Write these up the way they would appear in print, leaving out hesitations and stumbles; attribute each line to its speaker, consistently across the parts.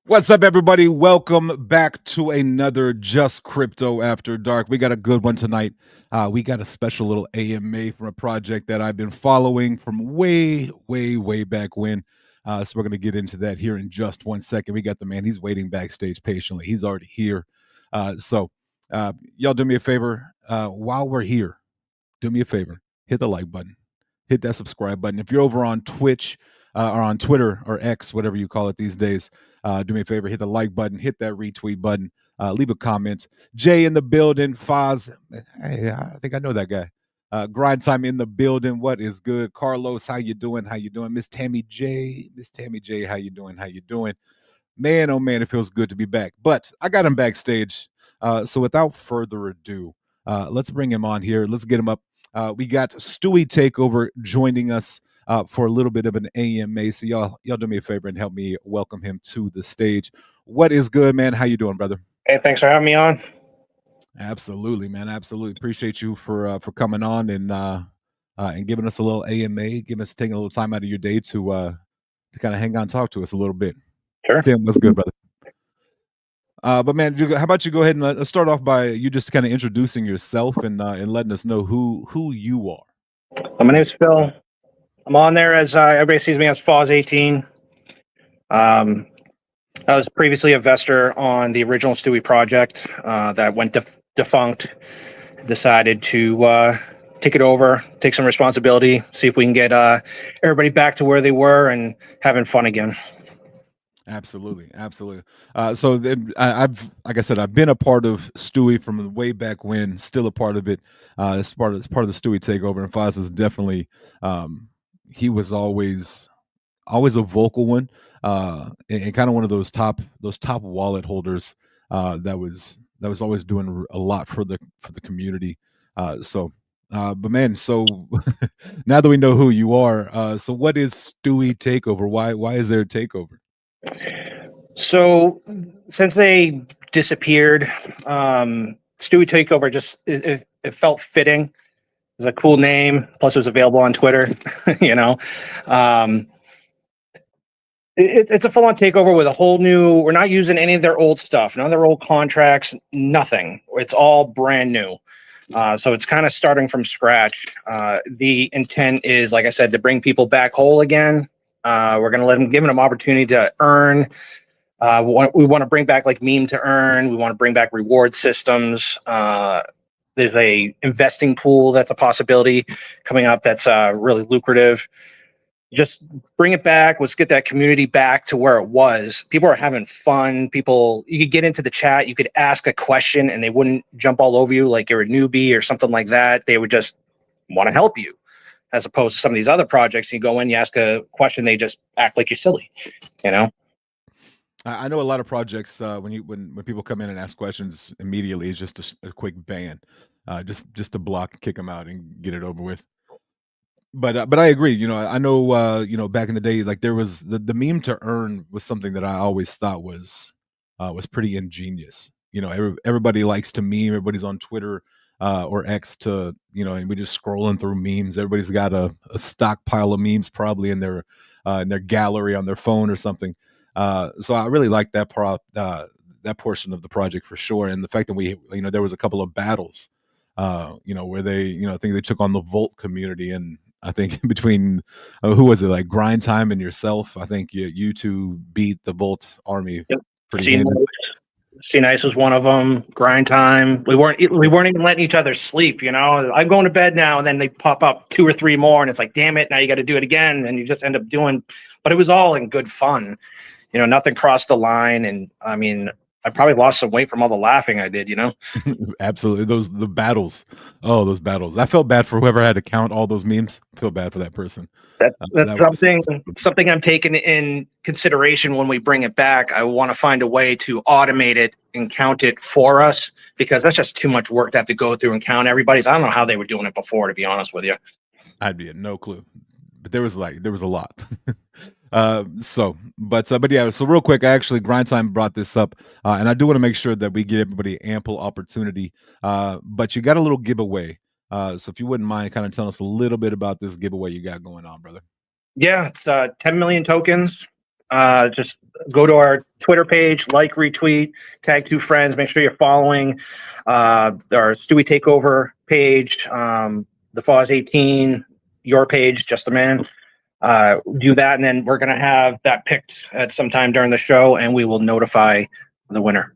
Speaker 1: What's up, everybody? Welcome back to another Just Crypto After Dark. We got a good one tonight. We got a special little AMA from a project that I've been following from way back when. So we're going to get into that here in just 1 second. We got the man. He's waiting backstage patiently. He's already here. Y'all do me a favor. While we're here, do me a favor. Hit the like button. Hit that subscribe button. If you're over on Twitch or on Twitter or X, whatever you call it these days, do me a favor, hit the like button, hit that retweet button, leave a comment. Jay in the building, Foz, hey, I think I know that guy. Grind time in the building. What is good? Carlos, how you doing? How you doing? Miss Tammy J, how you doing? How you doing? Man, oh man, it feels good to be back. But I got him backstage. So without further ado, let's bring him on here. Let's get him up. We got StewieTakeover joining us for a little bit of an AMA. So y'all do me a favor and help me welcome him to the stage. What is good, man? How you doing, brother?
Speaker 2: Hey, thanks for having me on.
Speaker 1: Absolutely, man. Absolutely appreciate you for coming on and giving us a little AMA, taking a little time out of your day to kind of hang on, and talk to us a little bit.
Speaker 2: Sure.
Speaker 1: Tim, what's good, brother? But man, how about you go ahead and let's start off by you just kind of introducing yourself and letting us know who you are.
Speaker 2: My name's Phil. I'm on there as everybody sees me as Foz18. I was previously a investor on the original Stewie project that went defunct. Decided to take it over, take some responsibility, see if we can get everybody back to where they were and having fun again.
Speaker 1: Absolutely. I've, like I said, I've been a part of Stewie from way back when. Still a part of it. It's part of the Stewie takeover. And Foz is definitely, he was always a vocal one, and kind of one of those top wallet holders that was always doing a lot for the community. But man, so now that we know who you are, so what is StewieTakeover? Why is there a takeover?
Speaker 2: So since they disappeared, StewieTakeover just it felt fitting. It was a cool name. Plus, it was available on Twitter. You know, it's a full-on takeover with a whole new. We're not using any of their old stuff, none of their old contracts, nothing. It's all brand new. So it's kind of starting from scratch. The intent is, like I said, to bring people back whole again. We're going to give them opportunity to earn. We want to bring back like meme to earn. We want to bring back reward systems. There's a investing pool that's a possibility coming up that's really lucrative. Just bring it back. Let's get that community back to where it was. People are having fun. You could get into the chat. You could ask a question and they wouldn't jump all over you like you're a newbie or something like that. They would just want to help you, as opposed to some of these other projects. You go in, you ask a question, they just act like you're silly, you know?
Speaker 1: I know a lot of projects when people come in and ask questions immediately, it's just a quick ban, just to block and kick them out and get it over with. But I agree. I know. Back in the day, like there was the meme to earn was something that I always thought was pretty ingenious. Everybody likes to meme. Everybody's on Twitter or X and we're just scrolling through memes. Everybody's got a stockpile of memes probably in their gallery on their phone or something. So I really like that that portion of the project for sure, and the fact that there was a couple of battles, where they, I think they took on the Volt community, and I think between who was it, like Grind Time and yourself, I think you two beat the Volt army.
Speaker 2: Yep.
Speaker 1: Pretty handily.
Speaker 2: C-Nice was one of them. Grind Time. We weren't even letting each other sleep. I'm going to bed now, and then they pop up 2 or 3 more, and it's like, damn it, now you got to do it again, and you just end up doing. But it was all in good fun. Nothing crossed the line, and I mean, I probably lost some weight from all the laughing I did.
Speaker 1: Absolutely, the battles. Oh, those battles! I felt bad for whoever had to count all those memes. I feel bad for that person.
Speaker 2: That's something I'm taking in consideration when we bring it back. I want to find a way to automate it and count it for us, because that's just too much work to have to go through and count everybody's. I don't know how they were doing it before, to be honest with you.
Speaker 1: I'd be at no clue, but there was a lot. But yeah, so real quick, actually Grind Time brought this up, and I do want to make sure that we give everybody ample opportunity, but you got a little giveaway, so if you wouldn't mind kind of telling us a little bit about this giveaway you got going on, brother.
Speaker 2: Yeah, it's 10 million tokens. Just go to our Twitter page, like, retweet, tag 2 friends. Make sure you're following our Stewie Takeover page, the Foz 18, your page, JustAman. Do that, and then we're going to have that picked at some time during the show, and we will notify the winner.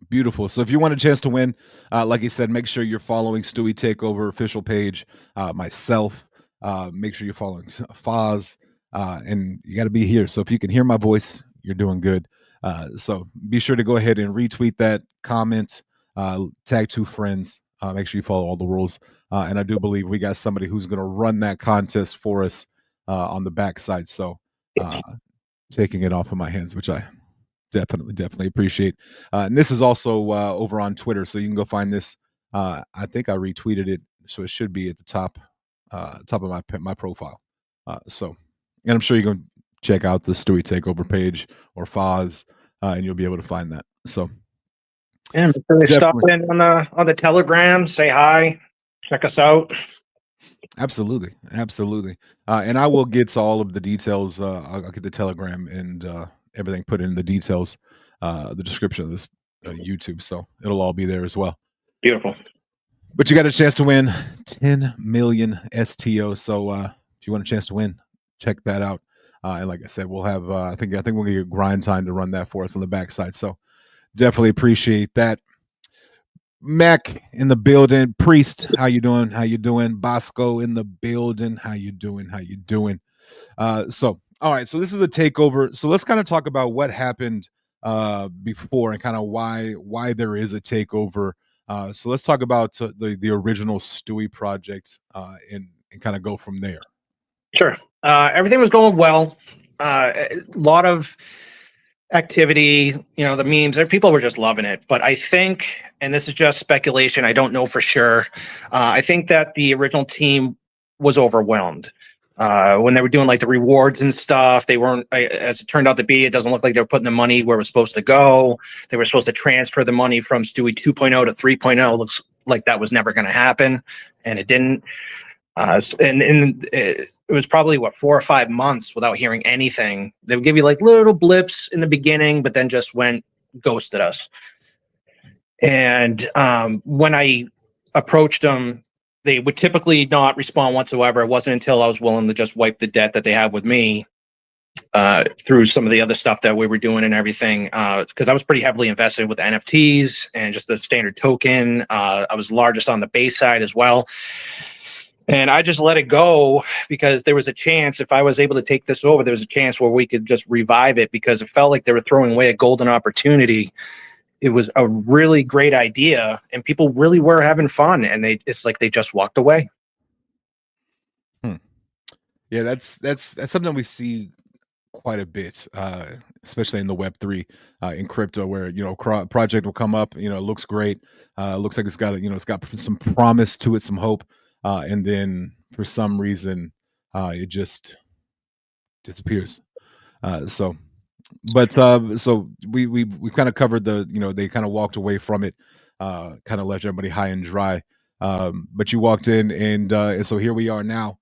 Speaker 1: Beautiful. So if you want a chance to win, like you said, make sure you're following Stewie Takeover official page, myself. Make sure you're following Foz, and you got to be here. So if you can hear my voice, you're doing good. So be sure to go ahead and retweet that, comment, tag 2 friends. Make sure you follow all the rules. And I do believe we got somebody who's going to run that contest for us on the backside. So taking it off of my hands, which I definitely appreciate. And this is also over on Twitter, so you can go find this. I think I retweeted it, so it should be at the top of my profile. So, and I'm sure you can check out the Stewie Takeover page or Foz, and you'll be able to find that. So,
Speaker 2: and stop in on the Telegram, say hi, check us out.
Speaker 1: Absolutely. And I will get to all of the details. I'll get the Telegram and everything put in the details, the description of this YouTube. So it'll all be there as well.
Speaker 2: Beautiful.
Speaker 1: But you got a chance to win 10 million STO. So if you want a chance to win, check that out. And like I said, we'll have, I think we'll get grind time to run that for us on the backside. So definitely appreciate that. Mac in the building. Priest, how you doing? Bosco in the building. How you doing? So, all right. So this is a takeover. So let's kind of talk about what happened before and kind of why there is a takeover. So let's talk about the original Stewie project and kind of go from there.
Speaker 2: Sure. Everything was going well. A lot of activity, the memes, people were just loving it. But I think, and this is just speculation, I don't know for sure, I think that the original team was overwhelmed. When they were doing like the rewards and stuff, they weren't, as it turned out to be, it doesn't look like they were putting the money where it was supposed to go. They were supposed to transfer the money from Stewie 2.0 to 3.0. Looks like that was never going to happen, and it didn't. And it was probably 4 or 5 months without hearing anything. They would give you like little blips in the beginning, but then just ghosted us. And when I approached them, they would typically not respond whatsoever. It wasn't until I was willing to just wipe the debt that they have with me through some of the other stuff that we were doing and everything, because I was pretty heavily invested with NFTs and just the standard token. I was largest on the base side as well. And I just let it go because there was a chance, if I was able to take this over, there was a chance where we could just revive it, because it felt like they were throwing away a golden opportunity. It was a really great idea and people really were having fun, and it's like they just walked away.
Speaker 1: Yeah, that's something we see quite a bit, especially in the Web3, in crypto, where project will come up, it looks great, looks like it's got it's got some promise to it, some hope, and then for some reason it just disappears. So we kind of covered they kind of walked away from it, kind of left everybody high and dry, but you walked in, and so here we are now.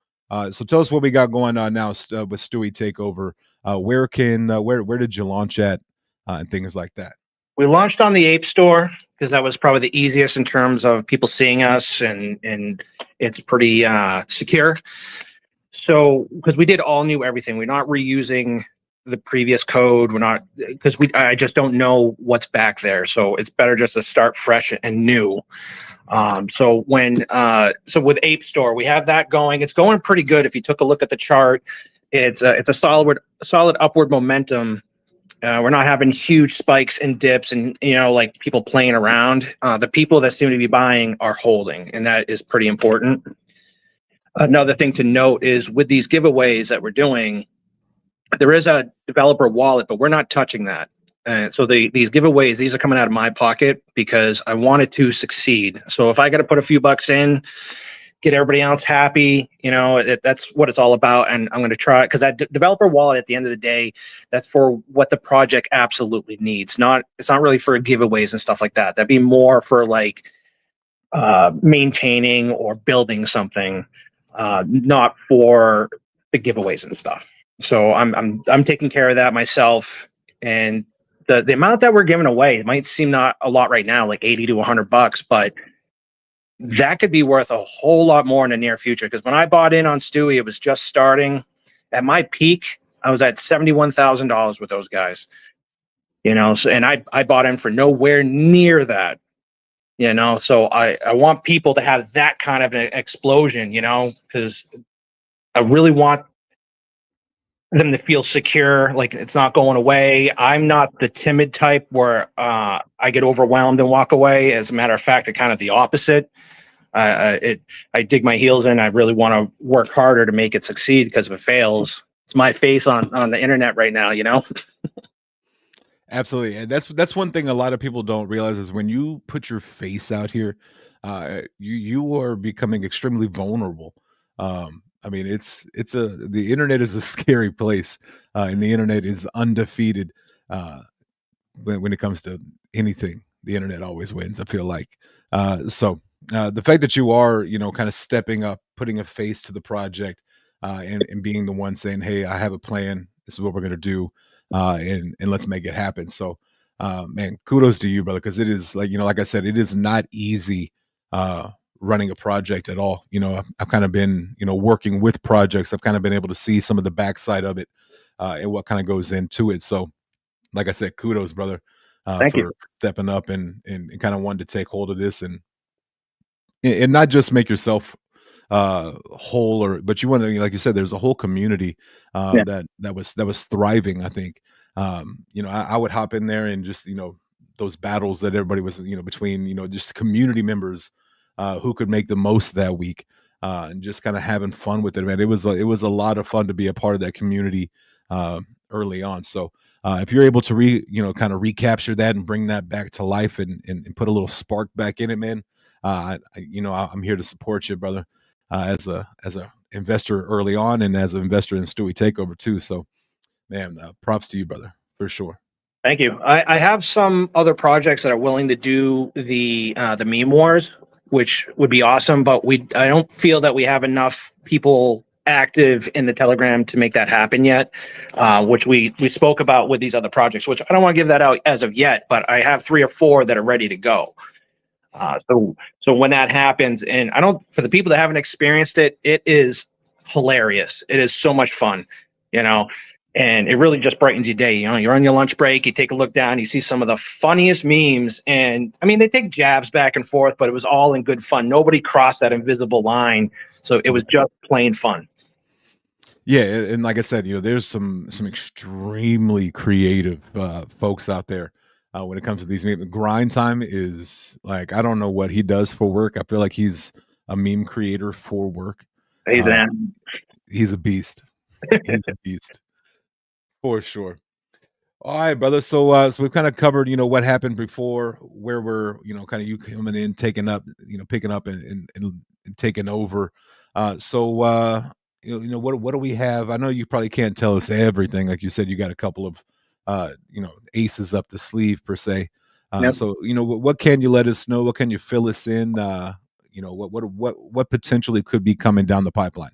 Speaker 1: So tell us what we got going on now with Stewie Takeover. Where did you launch at, and things like that?
Speaker 2: We launched on the Ape Store because that was probably the easiest in terms of people seeing us, and it's pretty secure. So because we did all new everything, we're not reusing the previous code. We're not, because I just don't know what's back there. So it's better just to start fresh and new. So with Ape Store, we have that going. It's going pretty good. If you took a look at the chart, it's a solid upward momentum. We're not having huge spikes and dips and, like people playing around. The people that seem to be buying are holding, and that is pretty important. Another thing to note is with these giveaways that we're doing, there is a developer wallet, but we're not touching that. So these giveaways, these are coming out of my pocket because I want it to succeed. So if I got to put a few bucks in, get everybody else happy, that's what it's all about. And I'm going to try, because that developer wallet, at the end of the day, that's for what the project absolutely needs. It's not really for giveaways and stuff like that. That'd be more for like maintaining or building something, not for the giveaways and stuff. So I'm taking care of that myself. And the amount that we're giving away, it might seem not a lot right now, like 80 to $100, but that could be worth a whole lot more in the near future. Because when I bought in on Stewie, it was just starting. At my peak, I was at $71,000 with those guys. So, and I bought in for nowhere near that. So I want people to have that kind of an explosion. Because I really want them to feel secure, like it's not going away. I'm not the timid type where I get overwhelmed and walk away. As a matter of fact, kind of the opposite. I dig my heels in. I really want to work harder to make it succeed, because if it fails, it's my face on the internet right now.
Speaker 1: Absolutely, and that's one thing a lot of people don't realize is when you put your face out here, you are becoming extremely vulnerable. I mean, the internet is a scary place, and the internet is undefeated when it comes to anything. The internet always wins. I feel like the fact that you are, kind of stepping up, putting a face to the project, and being the one saying, "Hey, I have a plan. This is what we're gonna do, and let's make it happen." So, man, kudos to you, brother, because it is like I said, it is not easy running a project at all. I've kind of been, working with projects. I've kind of been able to see some of the backside of it, and what kind of goes into it. So, like I said, kudos, brother,
Speaker 2: Thank you.
Speaker 1: for stepping up and kind of wanting to take hold of this and not just make yourself whole, but you want to, like you said, there's a whole community
Speaker 2: Yeah.
Speaker 1: that was thriving. I think I would hop in there and just those battles that everybody was between just community members who could make the most that week, and just kind of having fun with it, man. It was a lot of fun to be a part of that community early on. So if you're able to kind of recapture that and bring that back to life and put a little spark back in it, man, I'm here to support you, brother, as a investor early on and as an investor in Stewie Takeover too. So, man, props to you, brother, for sure.
Speaker 2: Thank you. I have some other projects that are willing to do the meme wars, which would be awesome. But I don't feel that we have enough people active in the Telegram to make that happen yet. Which we spoke about with these other projects, which I don't want to give that out as of yet. But I have 3 or 4 that are ready to go. So when that happens, and for the people that haven't experienced it, it is hilarious. It is so much fun, you know, and it really just brightens your day. You're on your lunch break, you take a look down, you see some of the funniest memes, and I mean, they take jabs back and forth, but it was all in good fun. Nobody crossed that invisible line, so it was just plain fun.
Speaker 1: Yeah, and like I said, there's some extremely creative folks out there when it comes to these memes. Grind time is like I don't know what he does for work. I feel like he's a meme creator for work.
Speaker 2: Hey,
Speaker 1: Uh,
Speaker 2: then.
Speaker 1: he's a beast. He's a beast for sure. All right, brother. So we've kind of covered, what happened before, where we're, kind of you coming in, taking up, picking up and taking over. What do we have? I know you probably can't tell us everything. Like you said, you got a couple of, aces up the sleeve per se.
Speaker 2: Yep.
Speaker 1: So what can you let us know? What can you fill us in? What potentially could be coming down the pipeline?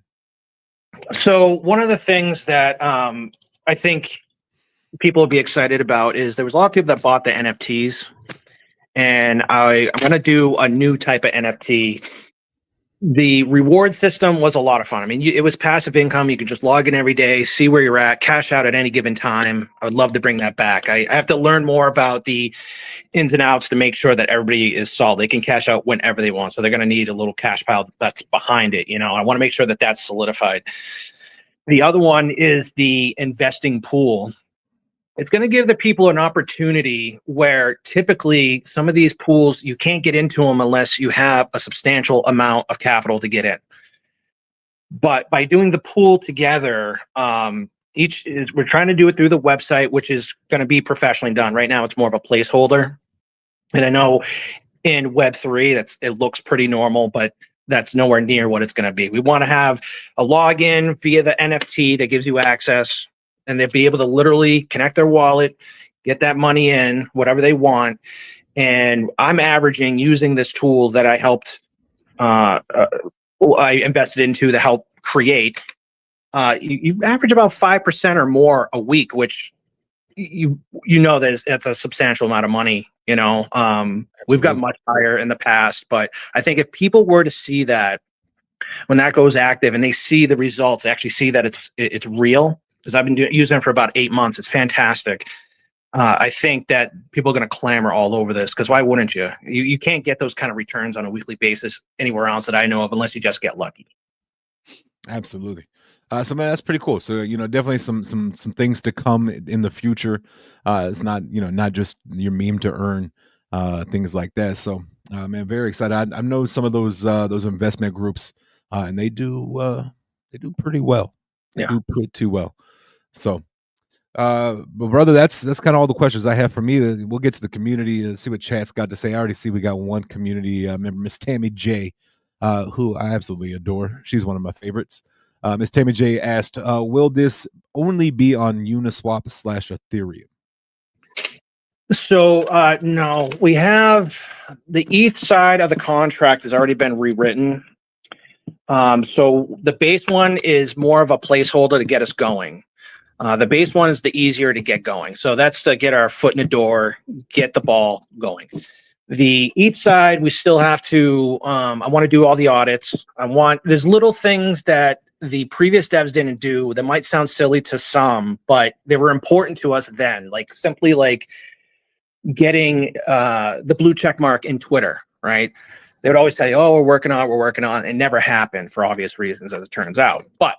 Speaker 2: So one of the things that I think people will be excited about is there was a lot of people that bought the NFTs, and I'm going to do a new type of NFT. The reward system was a lot of fun. I mean, it was passive income. You could just log in every day, see where you're at, cash out at any given time. I would love to bring that back. I have to learn more about the ins and outs to make sure that everybody is solid. They can cash out whenever they want. So they're going to need a little cash pile that's behind it. I want to make sure that that's solidified. The other one is the investing pool. It's going to give the people an opportunity where typically some of these pools, you can't get into them unless you have a substantial amount of capital to get in. But by doing the pool together, we're trying to do it through the website, which is going to be professionally done. Right now, it's more of a placeholder. And I know in Web3, it looks pretty normal, but that's nowhere near what it's going to be. We want to have a login via the NFT that gives you access, and they'll be able to literally connect their wallet, get that money in, whatever they want. And I'm averaging using this tool that I invested into to help create. you average about 5% or more a week, which you know that's a substantial amount of money. We've got
Speaker 1: Absolutely.
Speaker 2: much higher in the past, but I think if people were to see that when that goes active and they see the results, they actually see that it's real. Because I've been using it for about 8 months, it's fantastic. I think that people are going to clamor all over this because why wouldn't you? You can't get those kind of returns on a weekly basis anywhere else that I know of unless you just get lucky.
Speaker 1: Absolutely. So man, that's pretty cool. So definitely some things to come in the future. It's not not just your meme to earn, things like that. So man, very excited. I know some of those investment groups, and they do pretty well. They
Speaker 2: Yeah.
Speaker 1: do pretty well. So but brother, that's kind of all the questions I have for me. We'll get to the community and see what chat's got to say. I already see we got one community member, Miss Tammy J, who I absolutely adore. She's one of my favorites. Miss Tammy J asked, "Will this only be on Uniswap slash Ethereum?"
Speaker 2: So no, we have the ETH side of the contract has already been rewritten. So the base one is more of a placeholder to get us going. The base one is the easier to get going. So that's to get our foot in the door, get the ball going. The ETH side, we still have to, I want to do all the audits. There's little things that the previous devs didn't do that might sound silly to some, but they were important to us then. Like simply like getting the blue check mark in Twitter, right? They would always say, oh, we're working on it. It never happened for obvious reasons, as it turns out. But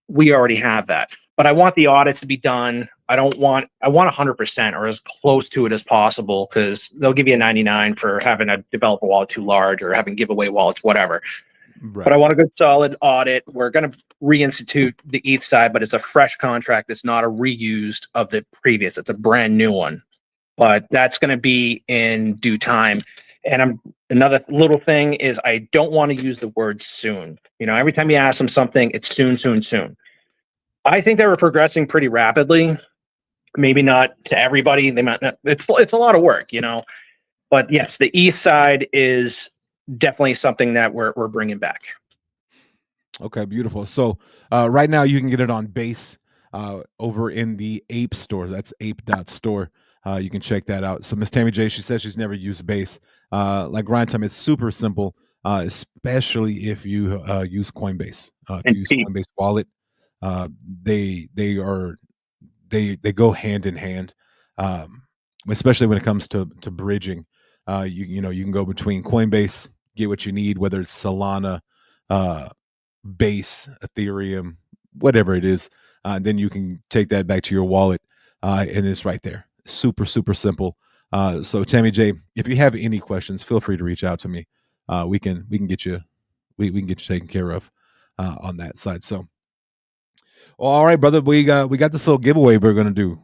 Speaker 2: we already have that. But I want the audits to be done. I want 100% or as close to it as possible because they'll give you a 99 for having a developer wallet too large or having giveaway wallets, whatever. But I
Speaker 1: Right.
Speaker 2: want a good solid audit. We're going to reinstitute the ETH side, but it's a fresh contract. It's not a reused of the previous. It's a brand new one. But that's going to be in due time. And another little thing is I don't want to use the word soon. Every time you ask them something, it's soon, soon, soon. I think they were progressing pretty rapidly. Maybe not to everybody. They might not. It's a lot of work. But yes, the east side is definitely something that we're bringing back.
Speaker 1: Okay, beautiful. So right now you can get it on base over in the Ape store. That's ape.store. You can check that out. So Miss Tammy J, she says she's never used base. Like grind time, it's super simple, especially if you use Coinbase. If
Speaker 2: And
Speaker 1: you use
Speaker 2: cheap.
Speaker 1: Coinbase wallet, uh, they go hand in hand, um, especially when it comes to bridging. You can go between Coinbase, get what you need, whether it's Solana, uh, Base, Ethereum, whatever it is. Then you can take that back to your wallet, and it's right there. Super, super simple. So Tammy J, if you have any questions, feel free to reach out to me. We can get you we can get you taken care of on that side. So, well, all right, brother, we got this little giveaway we're gonna do.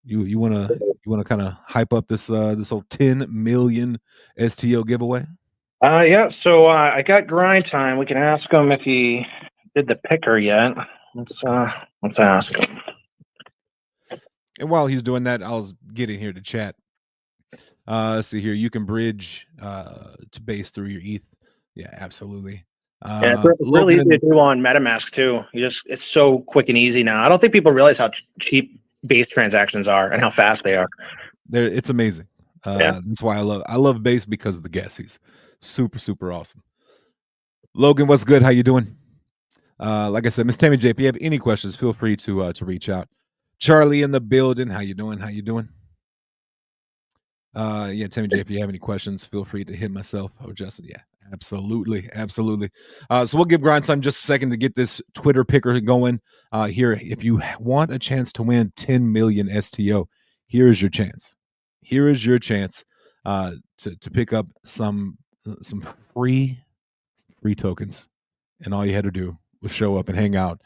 Speaker 1: You wanna kind of hype up this whole 10 million STO giveaway?
Speaker 2: Yeah. So I got grind time. We can ask him if he did the picker yet. Let's ask him.
Speaker 1: And while he's doing that, I'll get in here to chat. Let's see here. You can bridge to base through your ETH. Yeah, absolutely.
Speaker 2: Yeah, it's really
Speaker 1: Logan
Speaker 2: easy to
Speaker 1: and
Speaker 2: do on MetaMask too. It's so quick and easy now. I don't think people realize how cheap base transactions are and how fast they are.
Speaker 1: it's amazing.
Speaker 2: Yeah.
Speaker 1: That's why I love base because of the gas fees. Super, super awesome. Logan, what's good? How you doing? Like I said, Miss Tammy J, if you have any questions, feel free to reach out. Charlie in the building. How you doing? How you doing? Yeah, Tammy J, if you have any questions, feel free to hit myself or Justin. Yeah, absolutely, absolutely. So we'll give Grind time just a second to get this Twitter picker going. Here, if you want a chance to win 10 million STO, here is your chance. Here is your chance to pick up some free tokens, and all you had to do was show up and hang out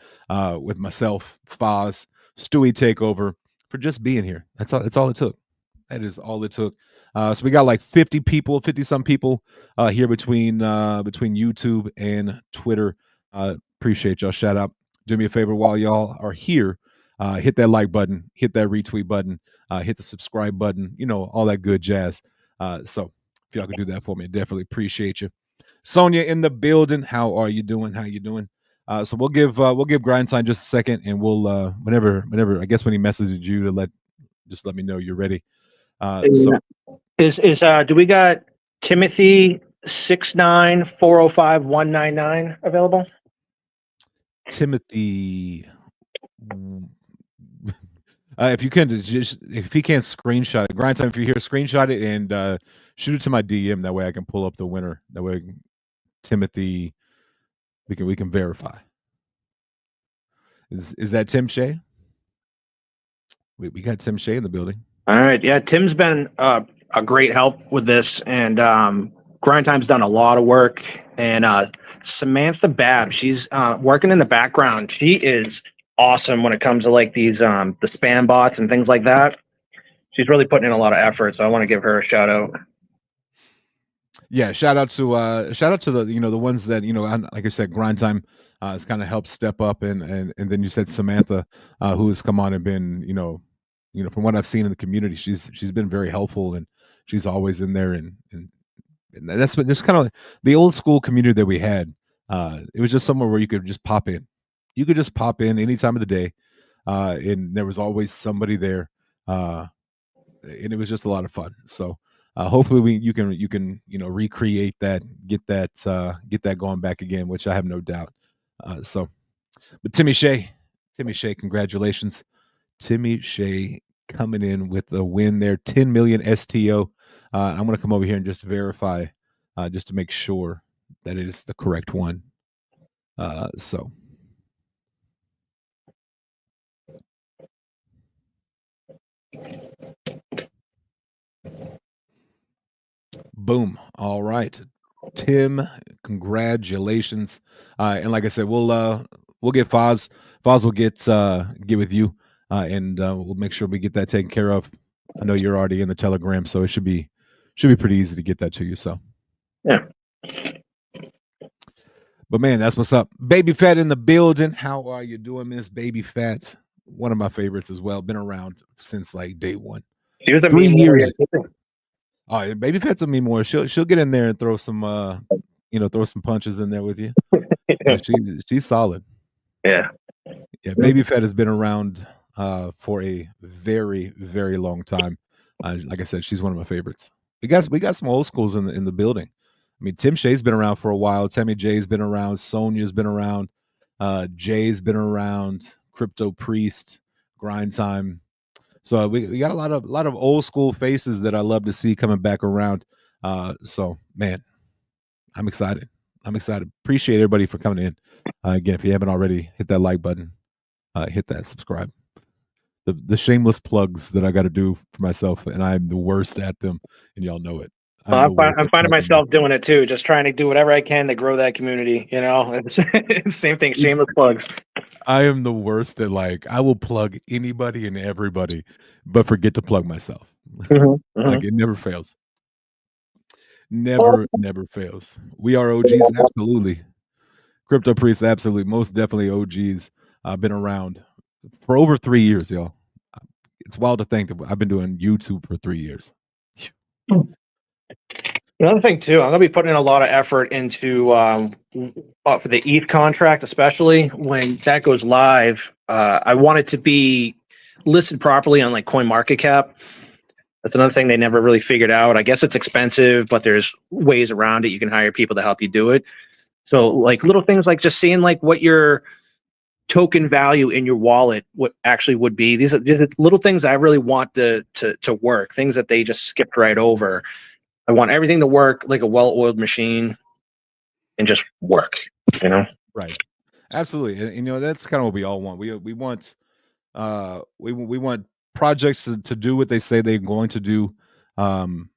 Speaker 1: with myself, Foz, StewieTakeover for just being here. That's all it took. That is all it took. So we got like 50 people, 50 some people here between YouTube and Twitter. Appreciate y'all. Shout out. Do me a favor while y'all are here. Hit that like button, hit that retweet button, hit the subscribe button, all that good jazz. So if y'all could do that for me, I definitely appreciate you. Sonia in the building. How are you doing? How you doing? So we'll give Grind Time just a second, and we'll whenever I guess when he messages you to let me know you're ready. So
Speaker 2: Is do we got Timothy 69405 199 available?
Speaker 1: Timothy, if you can just if he can't screenshot it, Grind Time. If you hear, screenshot it and shoot it to my DM. That way I can pull up the winner. That way Timothy, we can verify. Is that Tim Shea? We got Tim Shea in the building.
Speaker 2: All right. Yeah, Tim's been a great help with this, and Grind Time's done a lot of work. And Samantha Babb, she's working in the background. She is awesome when it comes to like these the spam bots and things like that. She's really putting in a lot of effort, so I want to give her a shout out.
Speaker 1: Yeah, shout out to the the ones that like I said, Grind Time has kind of helped step up, and then you said Samantha, who has come on and been from what I've seen in the community, she's been very helpful, and she's always in there, and that's what just kind of like the old school community that we had. It was just somewhere where you could just pop in. You could just pop in any time of the day, and there was always somebody there, and it was just a lot of fun. So hopefully you can recreate that, get that going back again, which I have no doubt. But Timmy Shea, congratulations, Timmy Shea coming in with a win there, 10 million STO. I'm going to come over here and just verify, just to make sure that it is the correct one. So. Boom. All right. Tim, congratulations. And like I said, we'll get Foz. Foz will get with you, and we'll make sure we get that taken care of. I know you're already in the Telegram, so it should be pretty easy to get that to you. So
Speaker 2: yeah.
Speaker 1: But man, that's what's up. Baby Fat in the building. How are you doing, Miss Baby Fat? One of my favorites as well. Been around since like day one.
Speaker 2: She was a
Speaker 1: 3 years.
Speaker 2: warrior.
Speaker 1: Oh, Baby Fat's a meme more. She'll get in there and throw some throw some punches in there with you. She's solid.
Speaker 2: Yeah.
Speaker 1: Yeah, Baby Fat has been around for a very, very long time. Like I said, she's one of my favorites. We got some old schools in the building. I mean, Tim Shea's been around for a while. Tammy J's been around. Sonia's been around. Jay's been around. Crypto Priest, Grind Time. So we got a lot of old school faces that I love to see coming back around. So man, I'm excited. Appreciate everybody for coming in. Again, if you haven't already, hit that like button, hit that subscribe. The shameless plugs that I got to do for myself, and I'm the worst at them, and y'all know it.
Speaker 2: I'm finding myself doing it too, just trying to do whatever I can to grow that community. Same thing, shameless plugs.
Speaker 1: I am the worst at I will plug anybody and everybody, but forget to plug myself. Like it never fails. Never fails. We are OGs, absolutely. Crypto Priest, absolutely. Most definitely OGs. I've been around for over 3 years, y'all. It's wild to think that I've been doing YouTube for 3 years.
Speaker 2: Another thing too, I'm gonna be putting in a lot of effort into for the ETH contract, especially when that goes live. I want it to be listed properly on like CoinMarketCap. That's another thing they never really figured out. I guess it's expensive, but there's ways around it. You can hire people to help you do it. So like little things like just seeing like what your token value in your wallet what actually would be. These are little things I really want to work, things that they just skipped right over. I want everything to work like a well-oiled machine and just work,
Speaker 1: Right. Absolutely. And that's kind of what we all want. We want we want projects to do what they say they're going to do, and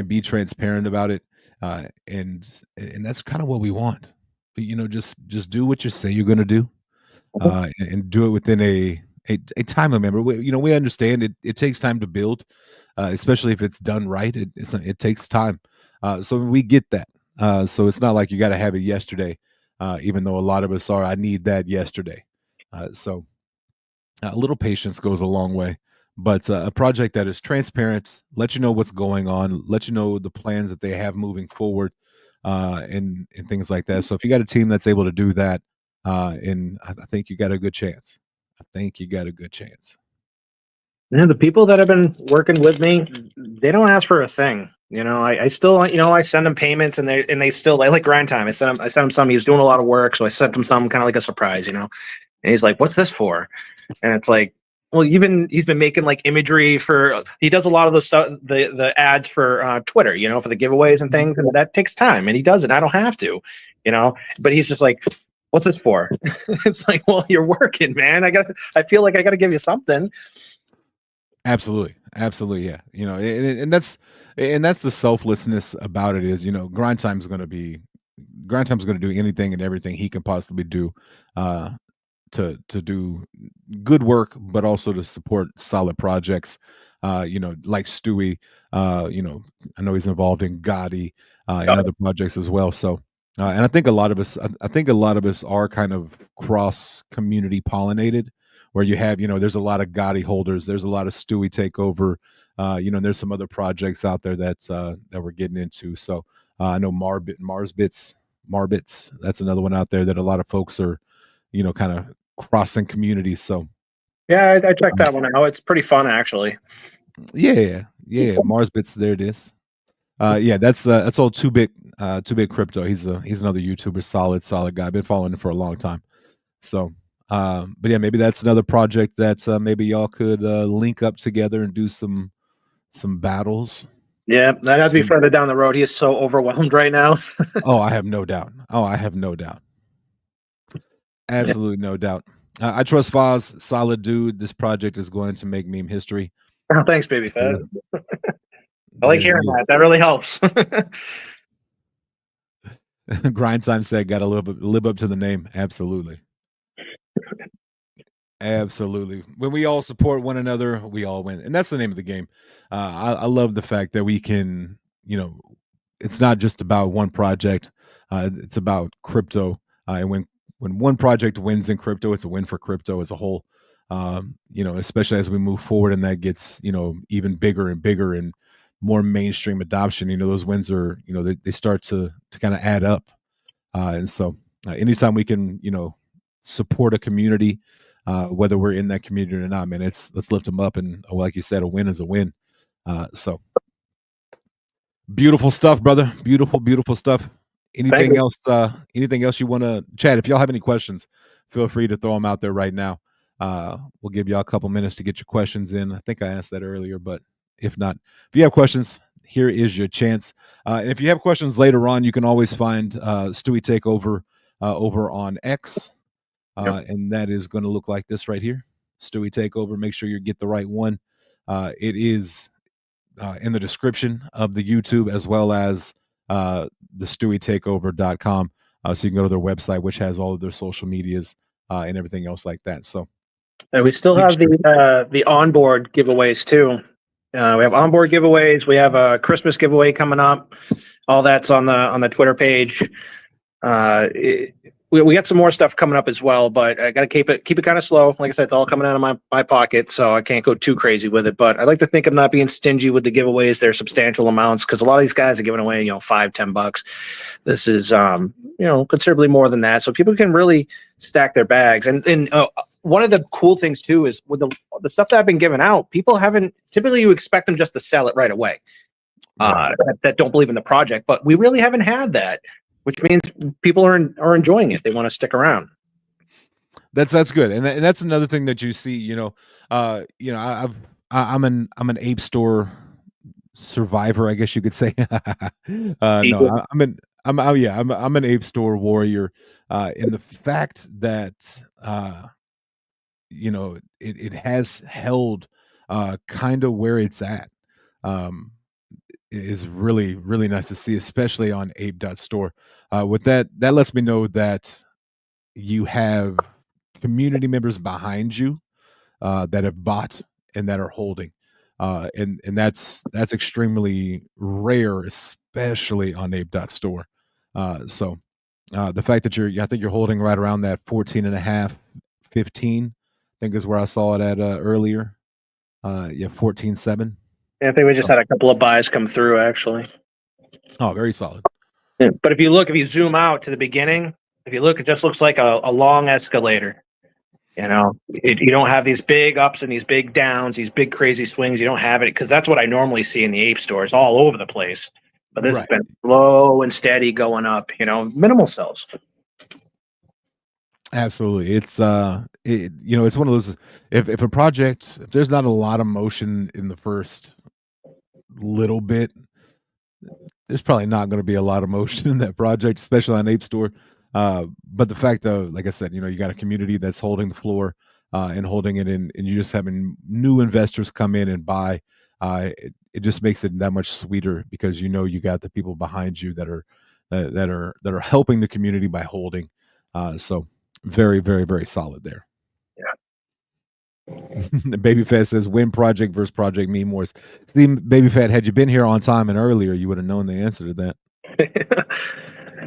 Speaker 1: be transparent about it. And that's kind of what we want. Just do what you say you're going to do, and do it within a time limit. We understand it takes time to build, especially if it's done right. It takes time. So we get that. So it's not like you got to have it yesterday, even though a lot of us are. I need that yesterday. So a little patience goes a long way. But a project that is transparent, let you know what's going on, let you know the plans that they have moving forward, and things like that. So if you got a team that's able to do that, And I think you got a good chance. I think you got a good chance.
Speaker 2: The people that have been working with me, they don't ask for a thing. I still, I send them payments, and they still, I like grind time. I sent him some. He was doing a lot of work, so I sent him some, kind of like a surprise. And he's like, "What's this for?" And it's like, well, he's been making like imagery for. He does a lot of the stuff, the ads for Twitter, for the giveaways and things, and that takes time, and he does it. I don't have to, But he's just like, "What's this for?" It's like, well, you're working, man. I feel like I got to give you something.
Speaker 1: Absolutely, absolutely, yeah. And that's the selflessness about it is, Grind Time's going to do anything and everything he can possibly do, uh, to do good work, but also to support solid projects. Like Stewie. I know he's involved in Gotti and other projects as well. So, and I think a lot of us, I think a lot of us are kind of cross community pollinated, where you have, there's a lot of Gotti holders, there's a lot of Stewie Takeover, and there's some other projects out there that we're getting into. So I know Marbits. That's another one out there that a lot of folks are, kind of crossing communities. So
Speaker 2: Yeah, I checked that one out. It's pretty fun, actually.
Speaker 1: yeah, Mars bits. There it is. Yeah, that's all too big crypto. He's another YouTuber, solid guy. Been following him for a long time. So, but yeah, maybe that's another project that maybe y'all could link up together and do some battles.
Speaker 2: Yeah, that has to be
Speaker 1: Some-
Speaker 2: further down the road. He is so overwhelmed right now.
Speaker 1: Oh, I have no doubt. Absolutely no doubt. I trust Foz, solid dude. This project is going to make meme history.
Speaker 2: Oh, thanks, baby.
Speaker 1: So
Speaker 2: I like
Speaker 1: there
Speaker 2: hearing
Speaker 1: it
Speaker 2: that. That really helps.
Speaker 1: is. Grind time said, got to live up to the name. Absolutely. Absolutely. When we all support one another, we all win, and that's the name of the game. I love the fact that we can, it's not just about one project; it's about crypto. And when one project wins in crypto, it's a win for crypto as a whole. Especially as we move forward, and that gets even bigger and bigger and more mainstream adoption. Those wins are they start to kind of add up, and so anytime we can support a community, whether we're in that community or not, man, let's lift them up. And like you said, a win is a win. So beautiful stuff, brother. Beautiful stuff. Anything else? Anything else you want to chat? If y'all have any questions, feel free to throw them out there right now. We'll give y'all a couple minutes to get your questions in. I think I asked that earlier, but if not, if you have questions, here is your chance. If you have questions later on, you can always find Stewie Takeover over on X. And that is going to look like this right here. Stewie Takeover. Make sure you get the right one. It is in the description of the YouTube, as well as the StewieTakeover.com. So you can go to their website, which has all of their social medias and everything else like that. So,
Speaker 2: and we still have the onboard giveaways too. We have onboard giveaways. We have a Christmas giveaway coming up. All that's on the Twitter page. We got some more stuff coming up as well, but I got to keep it kind of slow. Like I said, it's all coming out of my pocket, so I can't go too crazy with it. But I like to think I'm not being stingy with the giveaways. They're substantial amounts because a lot of these guys are giving away, $5-10. This is, considerably more than that. So people can really stack their bags. And one of the cool things too is with the stuff that I've been giving out, people haven't typically you expect them just to sell it right away.
Speaker 1: Right.
Speaker 2: That don't believe in the project, but we really haven't had that, which means people are enjoying it. They want to stick around.
Speaker 1: That's good, and that's another thing that you see. I'm an ape store survivor, I guess you could say. No, I'm an ape store warrior, in the fact that it has held kind of where it's at. Is really really nice to see, especially on ape.store. With that lets me know that you have community members behind you that have bought and that are holding, and that's extremely rare, especially on ape.store. So the fact that I think you're holding right around that 14 and a half, 15, I think is where I saw it at earlier. 14.7.
Speaker 2: I think we just had a couple of buys come through, actually.
Speaker 1: Oh, very solid.
Speaker 2: Yeah. But if you zoom out to the beginning, If you look, it just looks like a long escalator. You don't have these big ups and these big downs, these big crazy swings. You don't have it because that's what I normally see in the ape stores all over the place. But this has
Speaker 1: Right.
Speaker 2: been slow and steady going up. Minimal cells.
Speaker 1: Absolutely. It's one of those, if a project, if there's not a lot of motion in the first little bit, there's probably not going to be a lot of motion in that project, especially on Ape Store. But the fact of, like I said, you got a community that's holding the floor and holding it in, and you just having new investors come in and buy. It just makes it that much sweeter because you got the people behind you that are helping the community by holding. So very, very, very solid there. Baby Fat says win project versus project meme wars. See, Baby Fat, had you been here on time and earlier, you would have known the answer to that.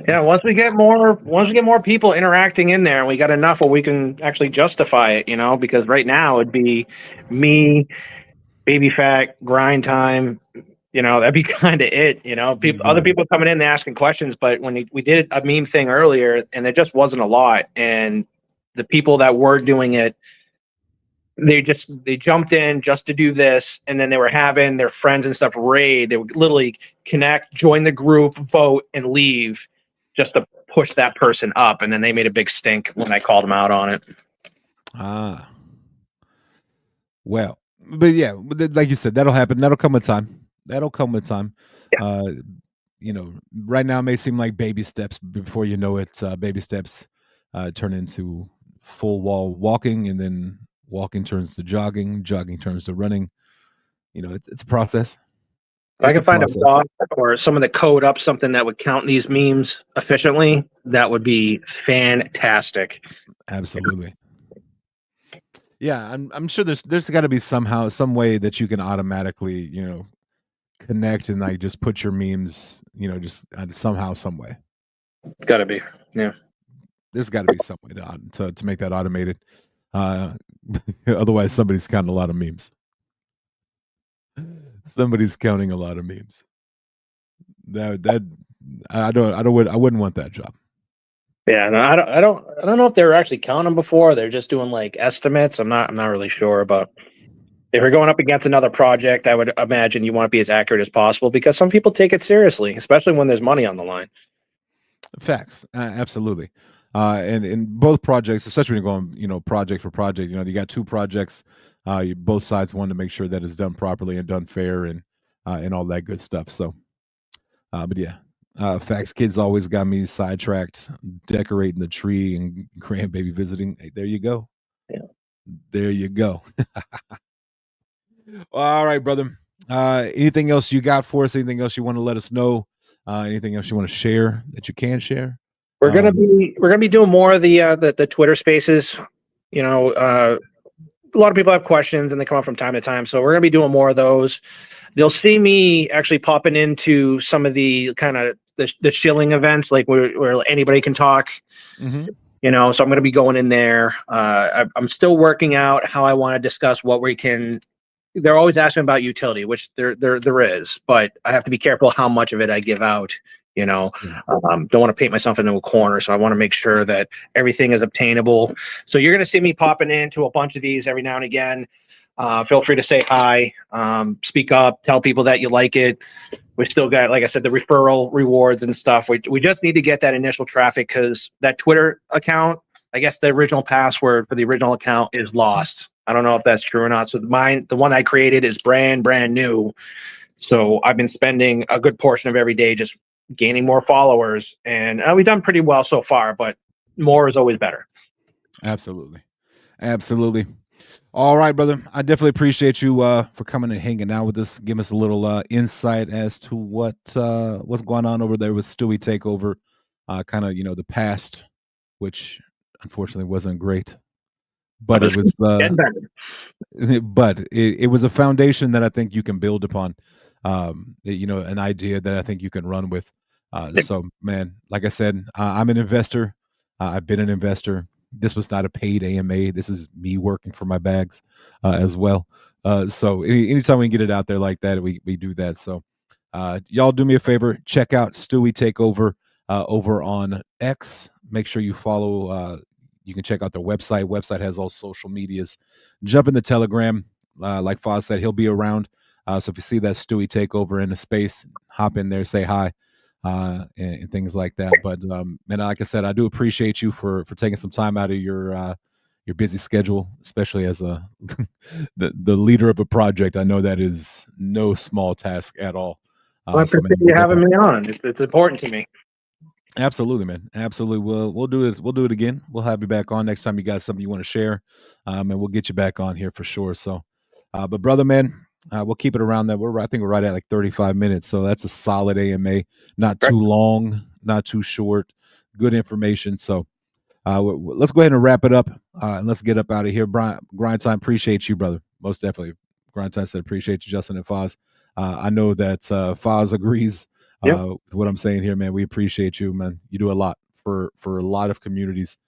Speaker 2: Yeah, once we get more people interacting in there, and we got enough where we can actually justify it, because right now it'd be me, Baby Fat, grind time. That'd be kind of it. Other people coming in and asking questions, but when we did a meme thing earlier, and there just wasn't a lot, and the people that were doing it, they jumped in just to do this, and then they were having their friends and stuff raid. They would literally connect, join the group, vote, and leave just to push that person up. And then they made a big stink when I called them out on it.
Speaker 1: Well, but yeah, like you said, that'll happen. That'll come with time. Yeah. Right now it may seem like baby steps. Before you know it, baby steps turn into full wall walking, and then walking turns to jogging turns to running. It's a process.
Speaker 2: If I can find a bot or someone to code up something that would count these memes efficiently, that would be fantastic.
Speaker 1: Absolutely. Yeah, I'm sure there's got to be some way that you can automatically, connect and like just put your memes, just somehow, some way.
Speaker 2: It's got to be. Yeah.
Speaker 1: There's got to be some way to make that automated. Otherwise, somebody's counting a lot of memes. Somebody's counting a lot of memes. I wouldn't want that job.
Speaker 2: Yeah, no, I don't know if they were actually counting them before. They're just doing like estimates. I'm not really sure, but if you're going up against another project, I would imagine you want to be as accurate as possible because some people take it seriously, especially when there's money on the line.
Speaker 1: Facts, absolutely. And in both projects, especially when you're going, project for project, you got two projects. Both sides want to make sure that it's done properly and done fair and all that good stuff. So, but yeah, facts. Kids always got me sidetracked, decorating the tree and grandbaby visiting. Hey, there you go.
Speaker 2: Yeah.
Speaker 1: There you go. All right, brother. Anything else you got for us? Anything else you want to let us know? Anything else you want to share that you can share?
Speaker 2: We're gonna be doing more of the Twitter Spaces. A lot of people have questions and they come up from time to time, so we're gonna be doing more of those. You'll see me actually popping into some of the kind of the shilling events, like where anybody can talk.
Speaker 1: Mm-hmm.
Speaker 2: So I'm going to be going in there. I'm still working out how I want to discuss what we can. They're always asking about utility, which there is, but I have to be careful how much of it I give out. Don't want to paint myself into a corner, so I want to make sure that everything is obtainable. So you're going to see me popping into a bunch of these every now and again. Feel free to say hi, speak up, tell people that you like it. We still got, like I said, the referral rewards and stuff. We just need to get that initial traffic because that Twitter account, I guess the original password for the original account is lost. I don't know if that's true or not. So the one I created is brand new. So I've been spending a good portion of every day just gaining more followers, and we've done pretty well so far, but more is always better.
Speaker 1: Absolutely. All right, brother. I definitely appreciate you for coming and hanging out with us, giving us a little insight as to what's going on over there with StewieTakeover. Kind of the past, which unfortunately wasn't great, but it was but it was a foundation that I think you can build upon. An idea that I think you can run with. So, man, like I said, I'm an investor. I've been an investor. This was not a paid AMA. This is me working for my bags as well. So anytime we can get it out there like that, we do that. So y'all do me a favor. Check out StewieTakeover over on X, make sure you follow. You can check out their website. Website has all social medias. Jump in the Telegram. Like Foz said, he'll be around. So if you see that Stewie Takeover in the space, hop in there, say hi, and things like that. But and like I said, I do appreciate you for taking some time out of your busy schedule, especially as a the leader of a project. I know that is no small task at all.
Speaker 2: Well, I
Speaker 1: So man,
Speaker 2: appreciate you having me on. It's important to me.
Speaker 1: absolutely, man. Absolutely. We'll do this. We'll do it again. We'll have you back on next time you got something you want to share, and we'll get you back on here for sure. So, but brother, man, we'll keep it around that. I think we're right at like 35 minutes, so that's a solid AMA. Not
Speaker 2: Right.
Speaker 1: too long, not too short. Good information. So, let's go ahead and wrap it up, and let's get up out of here. Brian, Grind Time, appreciate you, brother. Most definitely. Grind Time said, appreciate you, Justin and Foz. I know that Foz agrees
Speaker 2: Yep.
Speaker 1: with what I'm saying here, man. We appreciate you, man. You do a lot for a lot of communities.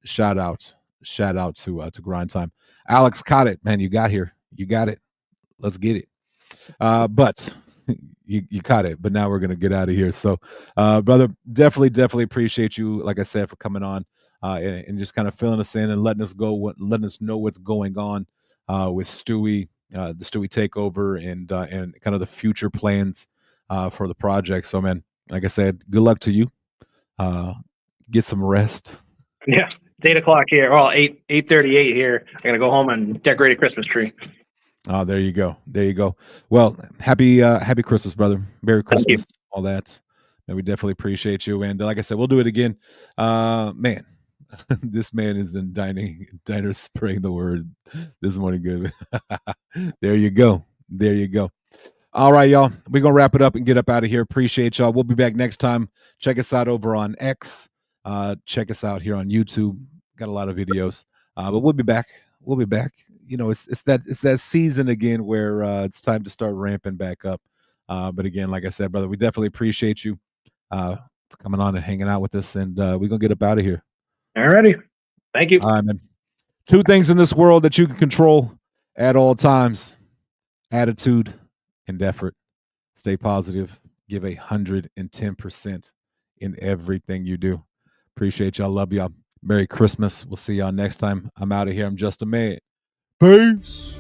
Speaker 1: Shout out to Grind Time. Alex caught it, man. You got here. You got it. Let's get it. But you caught it. But now we're gonna get out of here. So, brother, definitely appreciate you. Like I said, for coming on and just kind of filling us in and letting us know what's going on with Stewie, the Stewie takeover, and kind of the future plans for the project. So, man, like I said, good luck to you. Get some rest.
Speaker 2: Yeah. It's 8 o'clock here. Well, 8:38 here. I gotta go home and decorate a Christmas tree.
Speaker 1: Oh, there you go. There you go. Well, happy Christmas, brother. Merry
Speaker 2: Thank you.
Speaker 1: Christmas, all that. And we definitely appreciate you. And like I said, we'll do it again. Man, this man is the diner spraying the word this morning. Good. There you go. There you go. All right, y'all. We're gonna wrap it up and get up out of here. Appreciate y'all. We'll be back next time. Check us out over on X. Check us out here on YouTube. Got a lot of videos. But we'll be back. We'll be back. You know, it's that season again where it's time to start ramping back up. But again, like I said, brother, we definitely appreciate you for coming on and hanging out with us. And we're gonna get up out of here.
Speaker 2: All righty. Thank you.
Speaker 1: All right, man. Two things in this world that you can control at all times: attitude and effort. Stay positive. Give 110% in everything you do. Appreciate y'all. Love y'all. Merry Christmas. We'll see y'all next time. I'm out of here. I'm JustAman. Peace.